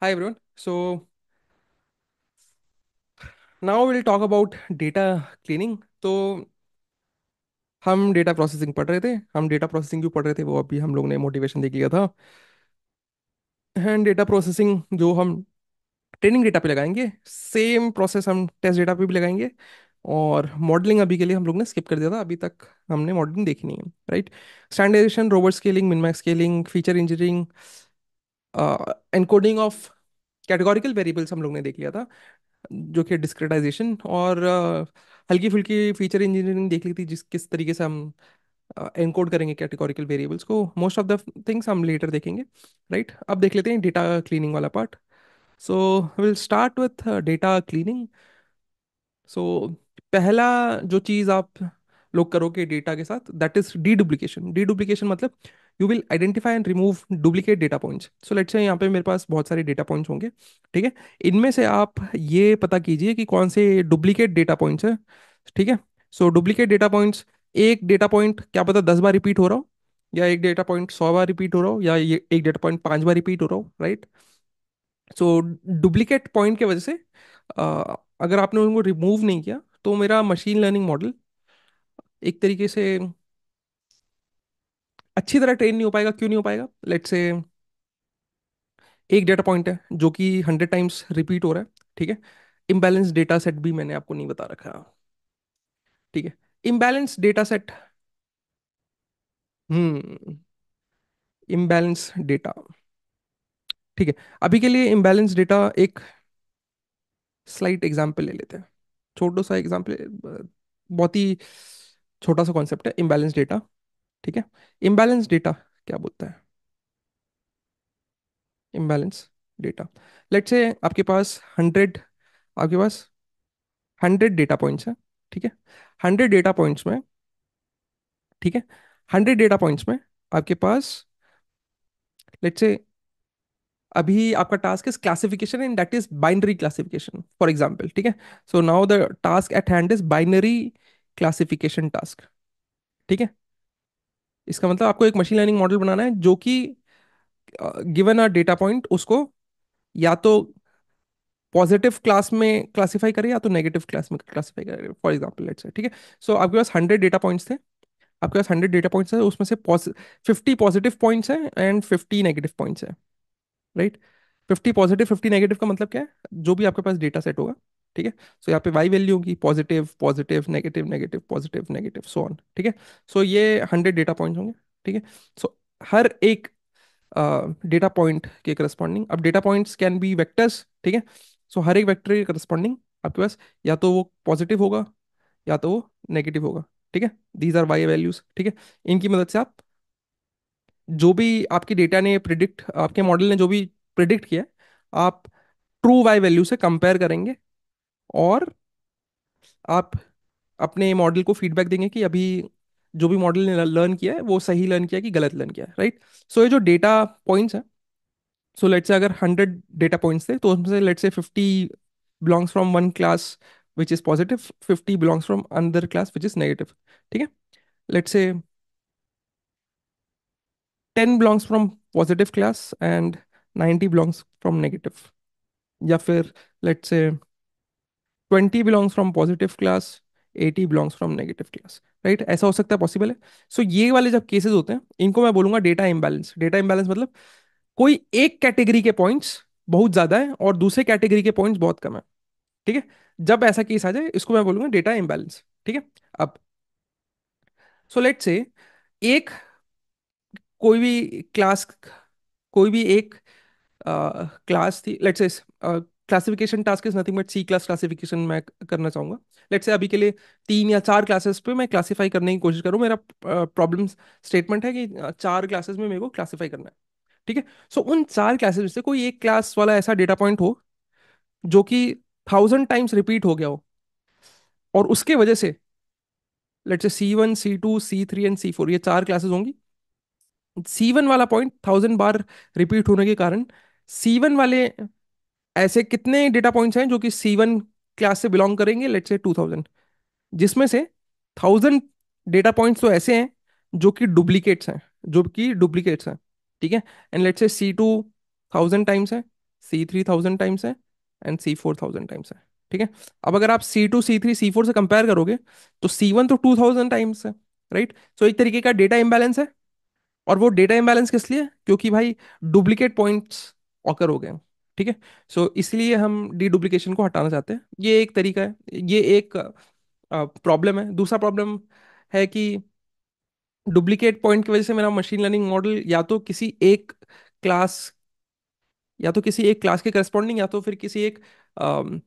Hi everyone. So now we'll talk about data cleaning. तो हम data processing पढ़ रहे थे। हम डेटा प्रोसेसिंग क्यों पढ़ रहे थे वो अभी हम लोग ने मोटिवेशन देख लिया था। एंड डेटा प्रोसेसिंग जो हम ट्रेनिंग डेटा पे लगाएंगे, सेम प्रोसेस हम टेस्ट डेटा पे भी लगाएंगे। और मॉडलिंग अभी के लिए हम लोग ने स्किप कर दिया था, अभी तक हमने मॉडलिंग देखी नहीं है, right. Standardisation, robust scaling, minmax scaling, feature engineering, encoding of categorical variables हम लोग ने देख लिया था, जो कि डिस्क्रिटाइजेशन। और हल्की फुल्की फीचर इंजीनियरिंग देख ली थी, जिस किस तरीके से हम एनकोड करेंगे कैटेगोरिकल वेरिएबल्स को। मोस्ट ऑफ द थिंग्स हम लेटर देखेंगे, राइट। अब देख लेते हैं डेटा क्लीनिंग वाला part. So will start with data cleaning. So पहला जो चीज़ आप लोग करोगे डेटा के साथ, that is deduplication. Deduplication मतलब you will identify and remove duplicate data points. So let's say यहाँ पे मेरे पास बहुत सारे डेटा पॉइंट्स होंगे, ठीक है। इनमें से आप ये पता कीजिए कि कौन से डुप्लीकेट डेटा पॉइंट्स है, ठीक है। सो डुप्लीकेट डेटा पॉइंट्स, एक डेटा पॉइंट क्या पता 10 बार रिपीट हो रहा हो, या एक डेटा पॉइंट 100 बार रिपीट हो रहा हो, या ये एक डेटा पॉइंट 5 बार रिपीट हो रहा हो, राइट। सो डुप्लीकेट पॉइंट की वजह से अगर आपने उनको रिमूव नहीं किया तो मेरा मशीन लर्निंग मॉडल एक तरीके से अच्छी तरह ट्रेन नहीं हो पाएगा। क्यों नहीं हो पाएगा? लेट्स से एक डेटा पॉइंट है जो कि 100 टाइम्स रिपीट हो रहा है, ठीक है। इम्बैलेंस डेटा सेट भी मैंने आपको नहीं बता रखा, ठीक है। इम्बैलेंस डेटा सेट, हम्म, इम्बैलेंस डेटा, ठीक है। अभी के लिए इम्बैलेंस डेटा एक स्लाइट एग्जांपल ले लेते हैं। छोटा सा एग्जांपल, बहुत ही छोटा सा कॉन्सेप्ट है इम्बैलेंस डेटा, ठीक है। इम्बैलेंस डेटा क्या बोलता है? इम्बैलेंस डेटा, लेट्स से आपके पास 100 डेटा पॉइंट्स हैं, ठीक है। 100 डेटा पॉइंट्स में, ठीक है, 100 डेटा पॉइंट्स में आपके पास, लेट्स से अभी आपका task is classification and that is binary classification for example, ठीक है। So now the task at hand is binary classification task, ठीक है। इसका मतलब आपको एक मशीन लर्निंग मॉडल बनाना है जो कि गिवन अ डेटा पॉइंट उसको या तो पॉजिटिव क्लास में क्लासिफाई करे या तो नेगेटिव क्लास में क्लासिफाई करे, फॉर एग्जांपल लेट्स से, ठीक है। सो आपके पास 100 डेटा पॉइंट्स थे, आपके पास 100 डेटा पॉइंट्स है, उसमें से 50 पॉजिटिव पॉइंट्स हैं एंड 50 नेगेटिव पॉइंट्स हैं, राइट। 50 पॉजिटिव 50 नेगेटिव का मतलब क्या है? जो भी आपके पास डेटा सेट होगा, ठीक है। सो यहाँ पे वाई वैल्यू होगी positive positive negative negative positive negative so on, ठीक है। सो ये 100 डेटा पॉइंट्स होंगे, ठीक है। सो हर एक डेटा पॉइंट के करस्पॉन्डिंग, अब data points can be vectors, ठीक है। सो हर एक वेक्टर के करस्पॉन्डिंग आपके पास या तो वो पॉजिटिव होगा या तो वो नेगेटिव होगा, ठीक है। दीज आर वाई वैल्यूज, ठीक है। इनकी मदद से आप जो भी आपकी डेटा ने प्रिडिक्ट, आपके मॉडल ने जो भी प्रिडिक्ट किया है, आप ट्रू वाई वैल्यू से कंपेयर करेंगे और आप अपने मॉडल को फीडबैक देंगे कि अभी जो भी मॉडल ने लर्न किया है वो सही लर्न किया है कि गलत लर्न किया है, राइट। सो ये जो डेटा पॉइंट्स हैं, सो लेट्स से अगर 100 डेटा पॉइंट्स थे तो उसमें से लेट्स से 50 belongs from one class which is positive, 50 belongs from another class which is negative, ठीक है। Let's say 10 belongs from positive class and 90 belongs from negative, या फिर let's say 20 belongs from positive class, 80 belongs from negative class, right. ऐसा हो सकता है, possible है। सो ये वाले जब केसेस होते हैं इनको मैं बोलूंगा डेटा इम्बैलेंस। डेटा इम्बैलेंस मतलब कोई एक कैटेगरी के पॉइंट्स बहुत ज्यादा है और दूसरे कैटेगरी के पॉइंट्स बहुत कम है, ठीक है। जब ऐसा केस आ जाए इसको मैं बोलूंगा डेटा इम्बैलेंस, ठीक है। अब सो लेट्स से एक कोई भी क्लास, कोई भी एक क्लास थी, let's say classification task is nothing but C class classification मैं करना चाहूंगा। लेट्स से अभी के लिए 3 या 4 क्लासेस पे मैं क्लासीफाई करने की कोशिश करूँ। मेरा प्रॉब्लम स्टेटमेंट है कि 4 क्लासेस में मेरे को क्लासीफाई करना है, ठीक है। सो उन 4 क्लासेस में से कोई एक क्लास वाला ऐसा डेटा पॉइंट हो जो कि 1000 टाइम्स रिपीट हो गया हो, और उसके वजह से लेट्स से C1 C2 C3 and C4 ये 4 क्लासेस होंगी। C1 वाला पॉइंट 1000 बार रिपीट होने के कारण C1 वाले ऐसे कितने डेटा पॉइंट्स हैं जो कि C1 क्लास से बिलोंग करेंगे, लेट्स से 2000, जिसमें से 1000 डेटा पॉइंट्स तो ऐसे हैं जो कि डुप्लीकेट्स हैं, जो कि डुप्लीकेट्स हैं, ठीक है। And let's say C2 1000 times है, C3000 टाइम्स है, एंड C4000 टाइम्स है। ठीक है। अब अगर आप C2 C3 C4 से कंपेयर करोगे, तो C1 तो 2000 टाइम्स है, राइट। सो एक तरीके का डेटा इम्बैलेंस है। और वो डेटा इम्बैलेंस किस लिए? क्योंकि भाई डुप्लीकेट पॉइंट्स ऑकर हो गए हैं। ठीक है। सो इसलिए हम डुप्लीकेशन को हटाना चाहते हैं। ये एक तरीका है, ये एक प्रॉब्लम है। दूसरा प्रॉब्लम है कि डुप्लीकेट पॉइंट की वजह से मेरा मशीन लर्निंग मॉडल या तो किसी एक क्लास के करस्पॉन्डिंग, या तो फिर किसी एक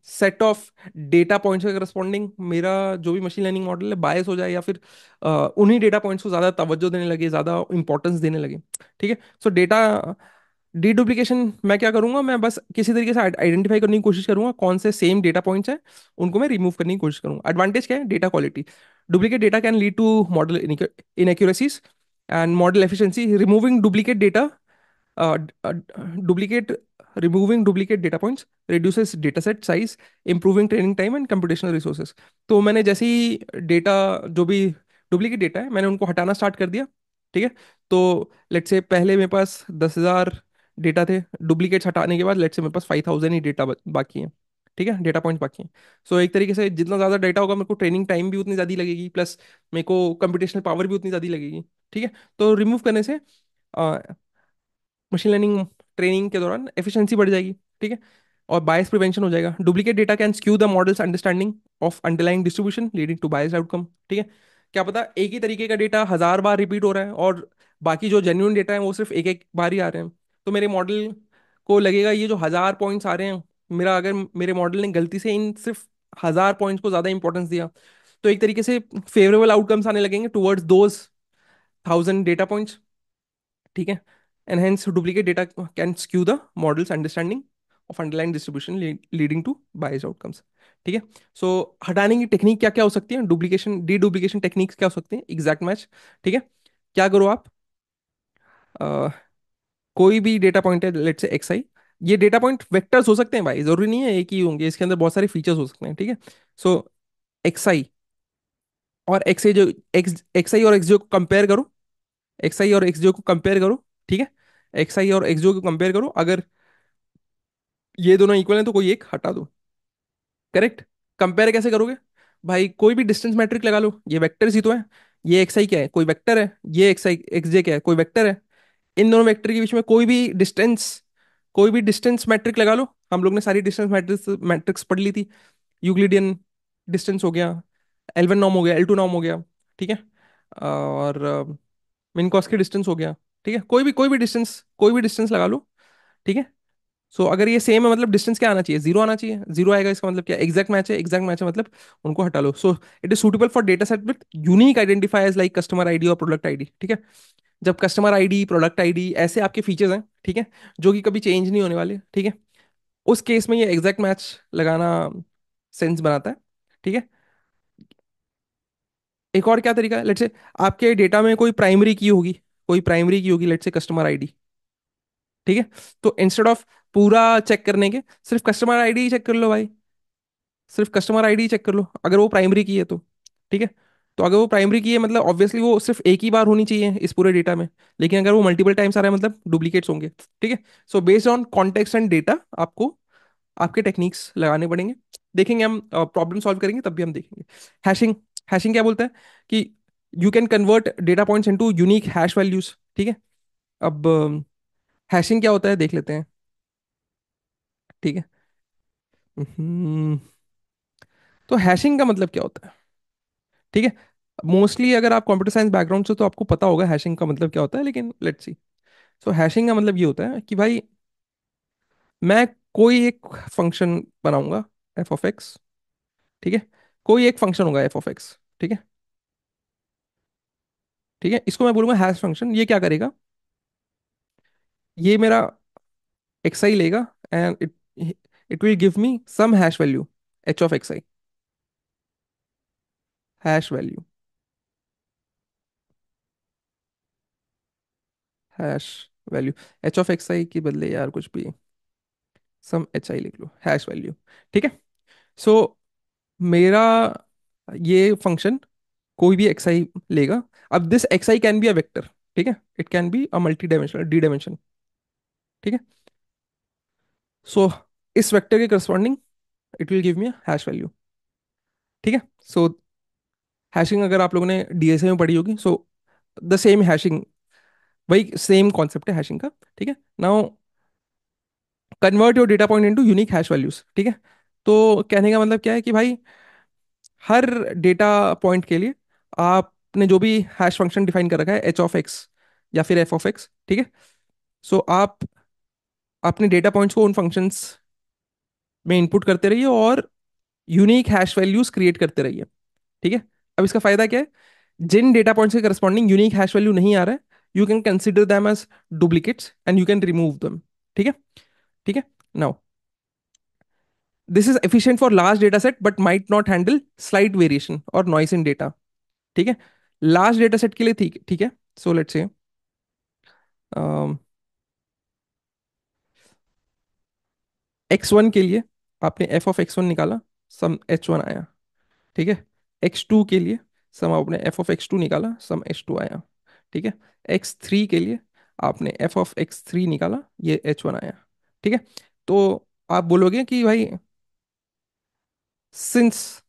सेट ऑफ डेटा पॉइंट्स के करस्पॉन्डिंग मेरा जो भी मशीन लर्निंग मॉडल है बायस हो जाए, या फिर उन्हीं डेटा पॉइंट्स को ज़्यादा तवज्जो देने लगे, ज़्यादा इंपॉर्टेंस देने लगे। ठीक है। सो डेटा डीडुप्लीकेशन मैं क्या करूंगा, मैं बस किसी तरीके से आइडेंटिफाई करने की कोशिश करूंगा कौन से सेम डेटा पॉइंट्स हैं, उनको मैं रिमूव करने की कोशिश करूंगा। एडवांटेज क्या है? Data quality. Duplicate data can lead to model inaccuracies and model efficiency. Removing duplicate data duplicate removing duplicate data points reduces dataset size, improving training time and computational resources। तो मैंने जैसे ही data, जो भी duplicate data है, मैंने उनको हटाना start कर दिया। ठीक है। तो लेट्स से पहले मेरे पास 10,000 डेटा थे, डुप्लीकेट्स हटाने के बाद लेट्स से मेरे पास 5,000 ही डेटा बाकी है। ठीक है, डेटा पॉइंट्स बाकी हैं। सो एक तरीके से जितना ज़्यादा डेटा होगा, मेरे को ट्रेनिंग टाइम भी उतनी ज़्यादा लगेगी, प्लस मेरे को कंप्यूटेशनल पावर भी उतनी ज़्यादा लगेगी। ठीक है। तो रिमूव करने से मशीन लर्निंग ट्रेनिंग के दौरान एफिशिएंसी बढ़ जाएगी। ठीक है। और बायस प्रिवेंशन हो जाएगा। Duplicate data can skew the model's understanding of underlying distribution leading to biased outcome. ठीक है। क्या पता एक ही तरीके का डेटा 1,000 बार रिपीट हो रहा है, और बाकी जो जेन्युइन डेटा है वो सिर्फ एक एक बार ही आ रहे हैं। तो मेरे मॉडल को लगेगा ये जो 1,000 पॉइंट्स आ रहे हैं, मेरा अगर मेरे मॉडल ने गलती से इन सिर्फ 1,000 पॉइंट्स को ज़्यादा इंपॉर्टेंस दिया, तो एक तरीके से फेवरेबल आउटकम्स आने लगेंगे टुवर्ड्स दोज 1,000 डेटा पॉइंट्स। ठीक है। And hence duplicate data can skew the model's understanding of underline distribution leading to bias outcomes. ठीक है। सो हटाने की टेक्निक क्या क्या हो सकती है, डुप्लीकेशन डी डुप्लीकेशन टेक्निक्स क्या हो सकती है? Exact match. ठीक है। क्या करो आप, अ, कोई भी डेटा पॉइंट है, लेट्स से XI। ये डेटा पॉइंट वेक्टर्स हो सकते हैं भाई, जरूरी नहीं है एक ही होंगे, इसके अंदर बहुत सारे फीचर्स हो सकते हैं। ठीक है। सो XI और XI जो XI और XJ को कंपेयर करो, XI और XJ को कंपेयर करो। ठीक है। XI और XJ को कंपेयर करो, अगर ये दोनों इक्वल हैं तो कोई एक हटा दो। करेक्ट। कंपेयर कैसे करोगे? भाई कोई भी डिस्टेंस मैट्रिक लगा लो, ये वेक्टर्स ही तो है। ये XI क्या है? कोई वेक्टर है। ये XI XJ क्या है? कोई वेक्टर है। इन दोनों वेक्टर के बीच में कोई भी डिस्टेंस मैट्रिक लगा लो। हम लोग ने सारी डिस्टेंस मैट्रिक्स मैट्रिक्स पढ़ ली थी। यूक्लिडियन डिस्टेंस हो गया, L1 नॉर्म हो गया, L2 नॉर्म हो गया। ठीक है। और मिनकॉस डिस्टेंस हो गया। ठीक है। कोई भी डिस्टेंस लगा लो। ठीक है। सो अगर ये सेम है, मतलब डिस्टेंस क्या आना चाहिए? जीरो आना चाहिए। जीरो आएगा, इसका मतलब क्या? एग्जैक्ट मैच है, मतलब उनको हटा लो। So it is suitable for data set with unique identifiers like customer ID और प्रोडक्ट आईडी। ठीक है। जब कस्टमर आईडी, प्रोडक्ट आईडी ऐसे आपके फीचर्स हैं, ठीक है, जो कि कभी चेंज नहीं होने वाले, ठीक है, उस केस में ये एग्जैक्ट मैच लगाना सेंस बनाता है। ठीक है। एक और क्या तरीका है, लेट्स से आपके डेटा में कोई प्राइमरी की होगी, लेट्स से कस्टमर आईडी। ठीक है। तो इंस्टेड ऑफ पूरा चेक करने के, सिर्फ कस्टमर आईडी ही चेक कर लो भाई। सिर्फ कस्टमर आईडी चेक कर लो, अगर वो प्राइमरी की है तो। ठीक है। तो अगर वो प्राइमरी की है, मतलब ऑब्वियसली वो सिर्फ एक ही बार होनी चाहिए इस पूरे डेटा में। लेकिन अगर वो मल्टीपल टाइम्स आ रहा है, मतलब डुप्लीकेट्स होंगे। ठीक है। So based on context and data आपको आपके टेक्निक्स लगाने पड़ेंगे। देखेंगे हम, प्रॉब्लम सॉल्व करेंगे तब भी हम देखेंगे। हैशिंग। हैशिंग क्या बोलता है कि you can convert data points into unique hash values. ठीक है। अब हैशिंग क्या होता है देख लेते हैं। ठीक है। हम्म, तो हैशिंग का मतलब क्या होता है? ठीक है। मोस्टली अगर आप कंप्यूटर साइंस बैकग्राउंड से, तो आपको पता होगा हैशिंग का मतलब क्या होता है, लेकिन लेट्स सी। सो हैशिंग का मतलब ये होता है कि भाई मैं कोई एक फंक्शन बनाऊंगा, f(x). ठीक है। कोई एक फंक्शन होगा f(x). ठीक है। ठीक है, इसको मैं बोलूंगा हैश फंक्शन। ये क्या करेगा? ये मेरा xi लेगा, and it will give me some hash value, h(xi). Hash value, hash value, h(xi) के बदले यार कुछ भी, सम hi लिख लो, हैश वैल्यू। ठीक है। सो मेरा ये फंक्शन कोई भी xi लेगा। अब this xi can be a vector. ठीक है। It can be a multi dimensional D dimension. ठीक है। सो इस वेक्टर के corresponding it will give me hash value. ठीक है। सो हैशिंग अगर आप लोगों ने डीएसए में पढ़ी होगी, सो द सेम हैशिंग, वही सेम कॉन्सेप्ट है हैशिंग का। ठीक है। Now convert your data point into unique hash values. ठीक है। तो कहने का मतलब क्या है कि भाई हर डेटा पॉइंट के लिए आपने जो भी हैश फंक्शन डिफाइन कर रखा है, एच ऑफ एक्स या फिर एफ ऑफ एक्स, ठीक है। सो आप अपने डेटा पॉइंट्स को उन फंक्शंस में इनपुट करते रहिए और यूनिक हैश वैल्यूज क्रिएट करते रहिए। ठीक है। अब इसका फायदा क्या है? जिन डेटा पॉइंट्स के करस्पॉन्डिंग यूनिक हैश वैल्यू नहीं आ रहा है, you can consider them as duplicates and you can remove them. ठीक है। ठीक है। Now this is efficient for large data set but might not handle slight variation और नॉइस इन डेटा। ठीक है। लार्ज डेटा सेट के लिए ठीक ठीक है। सो लेट्स से x1 के लिए आपने f ऑफ x1 निकाला, सम h1 आया। ठीक है। x2 के लिए सम आपने f ऑफ x2 निकाला, सम h2 आया। ठीक है। x3 के लिए आपने f ऑफ x3 निकाला, ये h1 आया। ठीक है। तो आप बोलोगे कि भाई since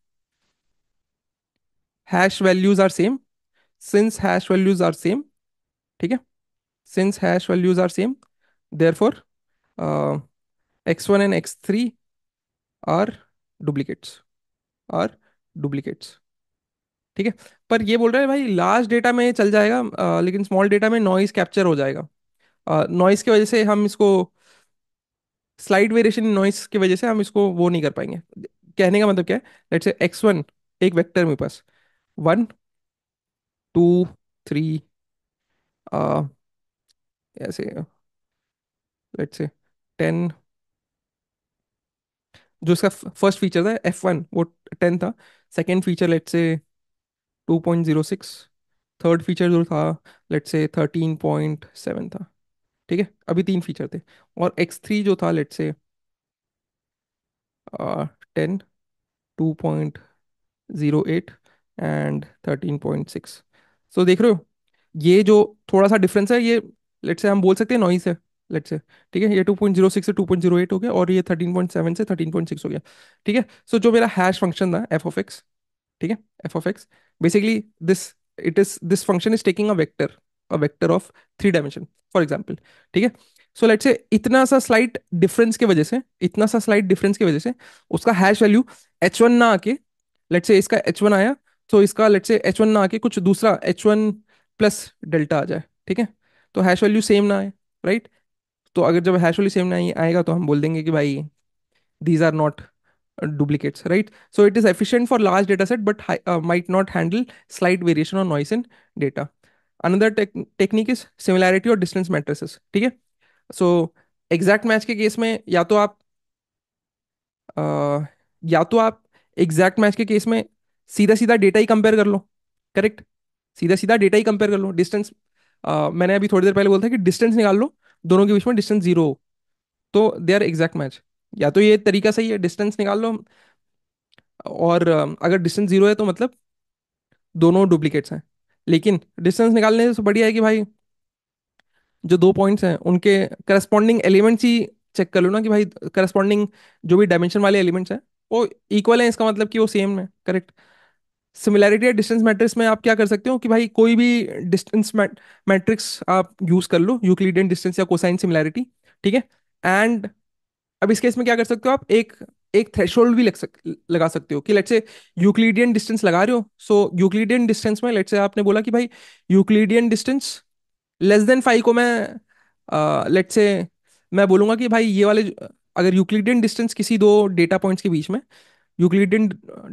hash values are same, since hash values are same, ठीक है, since hash values are same, therefore x1 and x3 are duplicates, are duplicates. ठीक है। पर ये बोल रहा है भाई लार्ज डेटा में चल जाएगा, लेकिन स्मॉल डेटा में नॉइस कैप्चर हो जाएगा। नॉइस की वजह से हम इसको, स्लाइड वेरिएशन नॉइस की वजह से हम इसको वो नहीं कर पाएंगे। कहने का मतलब क्या है? लेट्स से x1 एक वेक्टर मेरे पास, 1 2 3, ऐसे लेट्स से 10, जो इसका फर्स्ट फीचर था f1 वो 10 था। Second feature let's say 2.06, third feature जो था लेट्स से 13.7 था। ठीक है। अभी तीन फीचर थे। और x3 जो था लेट्स से 10, 2.08 एंड 13.6। सो देख रहे हो, ये जो थोड़ा सा डिफरेंस है, ये लेट्स से हम बोल सकते हैं नॉइस है। लेट्स से ठीक है, ये 2.06 से 2.08 हो गया और ये 13.7 से 13.6 हो गया। ठीक है। सो जो मेरा हैश फंक्शन था एफ ऑफ एक्स, ठीक है, F of x, basically this, it is this function is taking a vector of 3 dimension, for example. ठीक है। सो लेट्स से इतना सा स्लाइट डिफरेंस की वजह से, इतना सा स्लाइट डिफरेंस की वजह से उसका हैश वैल्यू h1 ना आके, लेट्स से इसका h1 आया, तो इसका लेट्स से h1 ना आके कुछ दूसरा h1 प्लस डेल्टा आ जाए। ठीक है। तो हैश वैल्यू सेम ना आए, राइट। तो अगर जब हैश वैल्यू सेम नहीं आएगा तो हम बोल देंगे कि भाई these are not duplicates, right? So it is efficient for large data set but might not handle slight variation or noise in data. Another technique is similarity or distance matrices। ठीक है। so एग्जैक्ट मैच के case में अ, या तो आप exact match के case में सीधा सीधा डेटा ही कंपेयर कर लो। करेक्ट। सीधा सीधा डेटा ही कंपेयर कर लो, डिस्टेंस, मैंने अभी थोड़ी देर पहले बोला था कि डिस्टेंस निकाल लो, दोनों के बीच में डिस्टेंस जीरो हो, तो दे आर एग्जैक्ट मैच। या तो ये तरीका सही है, डिस्टेंस निकाल लो, और अगर डिस्टेंस जीरो है तो मतलब दोनों डुप्लीकेट्स हैं। लेकिन डिस्टेंस निकालने से बढ़िया है कि भाई जो दो पॉइंट्स हैं उनके करस्पॉन्डिंग एलिमेंट्स ही चेक कर लो ना, कि भाई करस्पॉन्डिंग जो भी डायमेंशन वाले एलिमेंट्स हैं वो इक्वल हैं, इसका मतलब कि वो सेम है। करेक्ट। सिमिलैरिटी या डिस्टेंस मैट्रिक्स में आप क्या कर सकते हो कि भाई कोई भी डिस्टेंस मैट्रिक्स आप यूज कर लो, यूक्लिडियन डिस्टेंस या कोसाइन सिमिलैरिटी। ठीक है। एंड अब इस केस में क्या कर सकते हो आप, एक एक थ्रेशोल्ड भी लगा सकते हो कि लेट्स से यूक्लिडियन डिस्टेंस लगा रहे हो, सो यूक्लिडियन डिस्टेंस में लेट्स से आपने बोला कि भाई यूक्लिडियन डिस्टेंस लेस देन 5 को मैं लेट्स से मैं बोलूंगा कि भाई ये वाले अगर यूक्लिडियन डिस्टेंस किसी दो डेटा पॉइंट्स के बीच में, यूक्लिडियन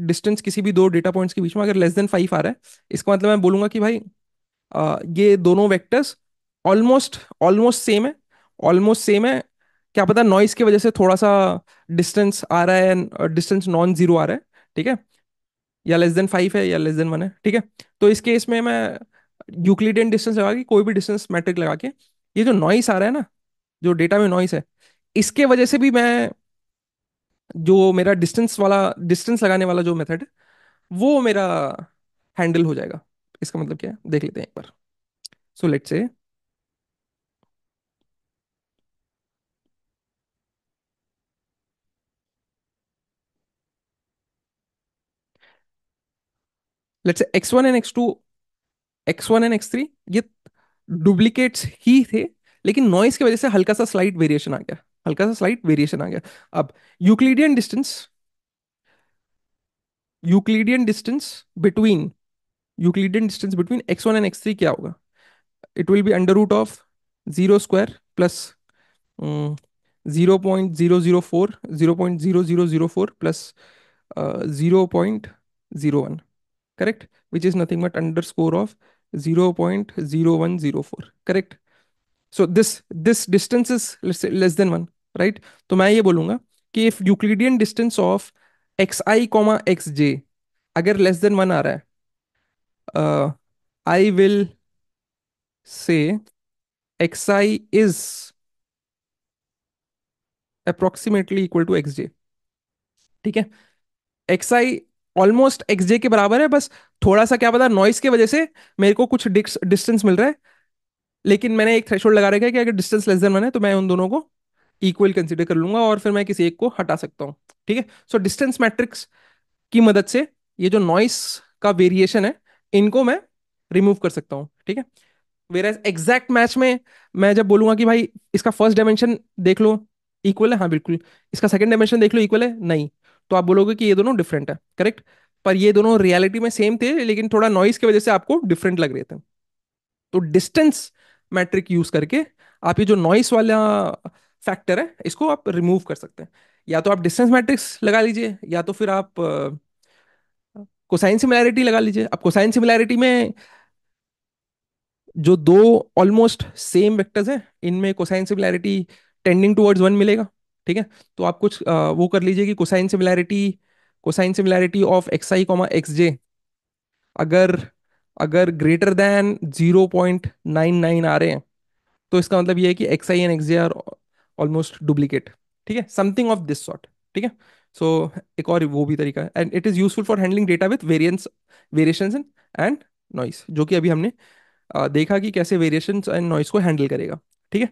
डिस्टेंस किसी भी दो डेटा पॉइंट्स के बीच में अगर लेस देन 5 आ रहा है, इसका मतलब मैं बोलूंगा कि भाई ये दोनों वेक्टर्स ऑलमोस्ट ऑलमोस्ट सेम है, ऑलमोस्ट सेम है। क्या पता नॉइस की वजह से थोड़ा सा डिस्टेंस आ रहा है, डिस्टेंस नॉन जीरो आ रहा है। ठीक है। या लेस देन 5 है या लेस देन 1 है। ठीक है। तो इस केस में मैं यूक्लिडियन डिस्टेंस लगा के, कोई भी डिस्टेंस मैट्रिक लगा के, ये जो नॉइस आ रहा है ना, जो डेटा में नॉइस है, इसके वजह से भी मैं, जो मेरा डिस्टेंस लगाने वाला जो मेथड है वो मेरा हैंडल हो जाएगा। इसका मतलब क्या है देख लेते हैं एक बार। So let's say let's say X one and X three ये डुप्लीकेट्स ही थे, लेकिन नॉइस की वजह से हल्का सा स्लाइट वेरिएशन आ गया, हल्का सा स्लाइट वेरिएशन आ गया। अब Euclidean distance Euclidean distance between Euclidean distance between x1 and x3 क्या होगा? It will be under root of zero square plus 0.004, 0.0004 plus 0.01, correct, which is nothing but underscore of 0.0104, correct. So this distance is, let's say, less than 1, right? तो मैं ये बोलूंगा कि if Euclidean distance of xi comma xj अगर less than 1 आ रहा है, I will say xi is approximately equal to xj, ठीक है। xi ऑलमोस्ट xj के बराबर है, बस थोड़ा सा क्या पता नॉइस की वजह से मेरे को कुछ डिस्टेंस मिल रहा है, लेकिन मैंने एक थ्रेशोल्ड लगा रखा है कि अगर डिस्टेंस लेस देन 1 है तो मैं उन दोनों को इक्वल कंसीडर कर लूंगा और फिर मैं किसी एक को हटा सकता हूँ, ठीक है। सो डिस्टेंस मैट्रिक्स की मदद से ये जो नॉइस का वेरिएशन है इनको मैं रिमूव कर सकता हूँ, ठीक है। वेर एग्जैक्ट मैच में मैं जब बोलूंगा कि भाई इसका फर्स्ट डायमेंशन देख लो इक्वल है, हाँ बिल्कुल, इसका सेकंड डायमेंशन देख लो इक्वल है, नहीं, तो आप बोलोगे कि ये दोनों डिफरेंट है, करेक्ट। पर ये दोनों रियलिटी में सेम थे, लेकिन थोड़ा नॉइस की वजह से आपको डिफरेंट लग रहे थे। तो डिस्टेंस मैट्रिक यूज करके आप ये जो नॉइस वाला फैक्टर है इसको आप रिमूव कर सकते हैं। या तो आप डिस्टेंस मैट्रिक्स लगा लीजिए, या तो फिर आप कोसाइन सिमिलैरिटी लगा लीजिए। अब कोसाइन सिमिलैरिटी में जो दो ऑलमोस्ट सेम वेक्टर्स हैं इनमें कोसाइन सिमिलैरिटी टेंडिंग टुवर्ड्स 1 मिलेगा, ठीक है। तो आप कुछ वो कर लीजिए कि cosine similarity of X I comma X J अगर अगर ग्रेटर देन 0.99 आ रहे हैं तो इसका मतलब ये है कि x I and x J are almost duplicate, ठीक है, समथिंग ऑफ दिस सॉर्ट, ठीक है। सो एक और वो भी तरीका है, and it is useful for handling data with variations and noise, जो कि अभी हमने देखा कि कैसे वेरिएशंस एंड नॉइस को हैंडल करेगा, ठीक है।